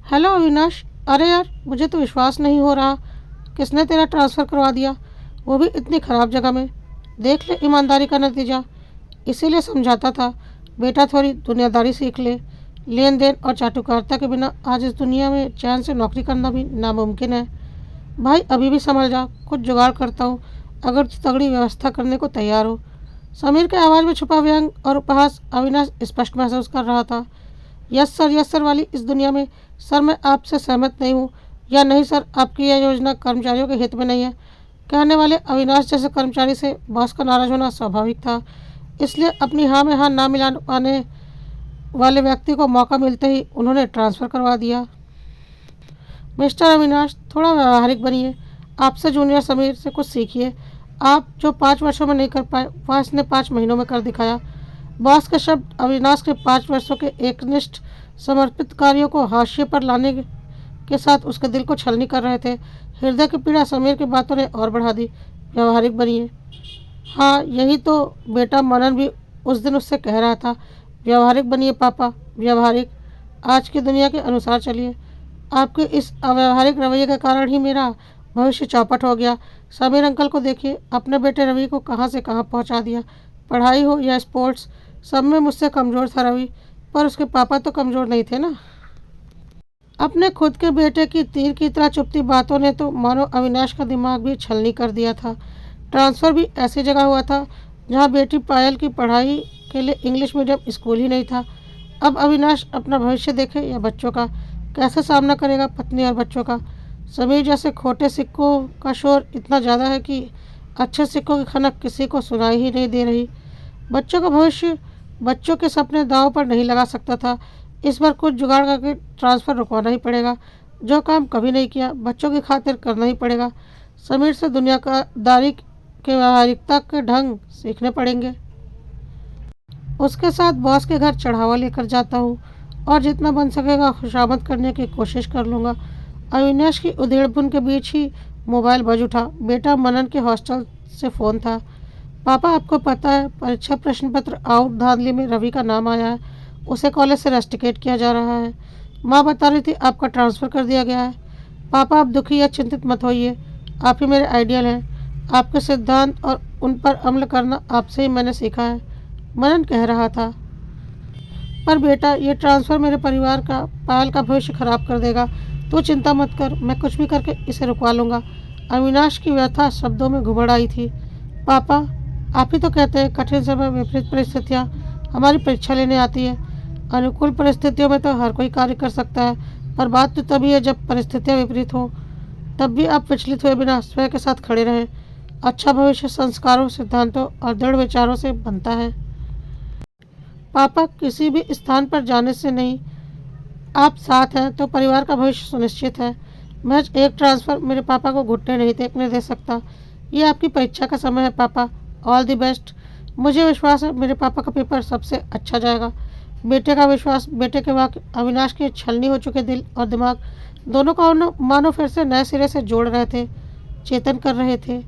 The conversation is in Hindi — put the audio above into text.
हेलो अविनाश। अरे यार, मुझे तो विश्वास नहीं हो रहा। किसने तेरा ट्रांसफ़र करवा दिया, वो भी इतनी ख़राब जगह में। देख ले ईमानदारी का नतीजा। इसीलिए समझाता था बेटा, थोड़ी दुनियादारी सीख ले। लेन देन और चाटुकारिता के बिना आज इस दुनिया में चैन से नौकरी करना भी नामुमकिन है। भाई अभी भी संभल जा, कुछ जुगाड़ करता हूँ अगर तू तगड़ी व्यवस्था करने को तैयार हो। समीर के आवाज़ में छुपा व्यंग और उपहास अविनाश स्पष्ट महसूस कर रहा था। यस सर वाली इस दुनिया में सर मैं आपसे सहमत नहीं हूँ, या नहीं सर आपकी यह योजना कर्मचारियों के हित में नहीं है। कहने वाले अविनाश जैसे कर्मचारी से बॉस का नाराज होना स्वाभाविक था। इसलिए अपनी हाँ में हाँ ना मिला पाने वाले व्यक्ति को मौका मिलते ही उन्होंने ट्रांसफ़र करवा दिया। मिस्टर अविनाश, थोड़ा व्यावहारिक बनिए। आपसे जूनियर समीर से कुछ सीखिए। आप जो 5 वर्षों में नहीं कर पाए वह इसने 5 महीनों में कर दिखाया। बॉस के शब्द अविनाश के 5 वर्षों के एकनिष्ठ समर्पित कार्यों को हाशिए पर लाने के साथ उसके दिल को छलनी कर रहे थे। हृदय की पीड़ा समीर की बातों ने और बढ़ा दी। व्यवहारिक बनिए। हाँ, यही तो बेटा मनन भी उस दिन उससे कह रहा था। व्यवहारिक बनिए पापा, व्यवहारिक। आज की दुनिया के अनुसार चलिए। आपके इस अव्यवहारिक रवैये के कारण ही मेरा भविष्य चौपट हो गया। समीर अंकल को देखिए, अपने बेटे रवि को कहाँ से कहाँ पहुँचा दिया। पढ़ाई हो या स्पोर्ट्स, सब में मुझसे कमज़ोर था रवि। पर उसके पापा तो कमज़ोर नहीं थे ना। अपने खुद के बेटे की तीर की तरह चुभती बातों ने तो मानो अविनाश का दिमाग भी छलनी कर दिया था। ट्रांसफ़र भी ऐसी जगह हुआ था जहाँ बेटी पायल की पढ़ाई के लिए इंग्लिश मीडियम स्कूल ही नहीं था। अब अविनाश अपना भविष्य देखे या बच्चों का, कैसे सामना करेगा पत्नी और बच्चों का। समीर जैसे खोटे सिक्कों का शोर इतना ज़्यादा है कि अच्छे सिक्कों की खनक किसी को सुनाई ही नहीं दे रही। बच्चों का भविष्य, बच्चों के सपने दांव पर नहीं लगा सकता था। इस बार कुछ जुगाड़ करके ट्रांसफ़र रुकवाना ही पड़ेगा। जो काम कभी नहीं किया बच्चों की खातिर करना ही पड़ेगा। समीर से दुनियादारी के व्यावहारिकता के ढंग सीखने पड़ेंगे। उसके साथ बॉस के घर चढ़ावा लेकर जाता हूँ और जितना बन सकेगा खुशामद करने की कोशिश कर लूँगा। अविनाश की उधेड़-बुन के बीच ही मोबाइल बज उठा। बेटा मनन के हॉस्टल से फ़ोन था। पापा, आपको पता है परीक्षा प्रश्न पत्र आउट धांधली में रवि का नाम आया है। उसे कॉलेज से रस्टिकेट किया जा रहा है। माँ बता रही थी आपका ट्रांसफ़र कर दिया गया है। पापा, आप दुखी या चिंतित मत होइए। आप ही मेरे आइडियल हैं। आपके सिद्धांत और उन पर अमल करना आपसे ही मैंने सीखा है, मनन कह रहा था। पर बेटा, ये ट्रांसफ़र मेरे परिवार का, पायल का भविष्य खराब कर देगा। तू चिंता मत कर, मैं कुछ भी करके इसे रुकवा लूँगा। अविनाश की व्यथा शब्दों में घुबड़ आई थी। पापा, आप ही तो कहते हैं कठिन समय विपरीत परिस्थितियाँ हमारी परीक्षा लेने आती है। अनुकूल परिस्थितियों में तो हर कोई कार्य कर सकता है, पर बात तो तभी है जब परिस्थितियाँ विपरीत हों। तब भी आप विचलित हुए बिना स्वयं के साथ खड़े रहें। अच्छा भविष्य संस्कारों, सिद्धांतों और दृढ़ विचारों से बनता है। पापा, किसी भी स्थान पर जाने से नहीं, आप साथ हैं तो परिवार का भविष्य सुनिश्चित है। महज एक ट्रांसफ़र मेरे पापा को घुटने नहीं टेकने दे सकता। ये आपकी परीक्षा का समय है पापा। All the best. मुझे विश्वास है मेरे पापा का पेपर सबसे अच्छा जाएगा। बेटे का विश्वास, बेटे के वाक्य अविनाश के छलनी हो चुके दिल और दिमाग दोनों को मानो फिर से नए सिरे से जोड़ रहे थे, चेतन कर रहे थे।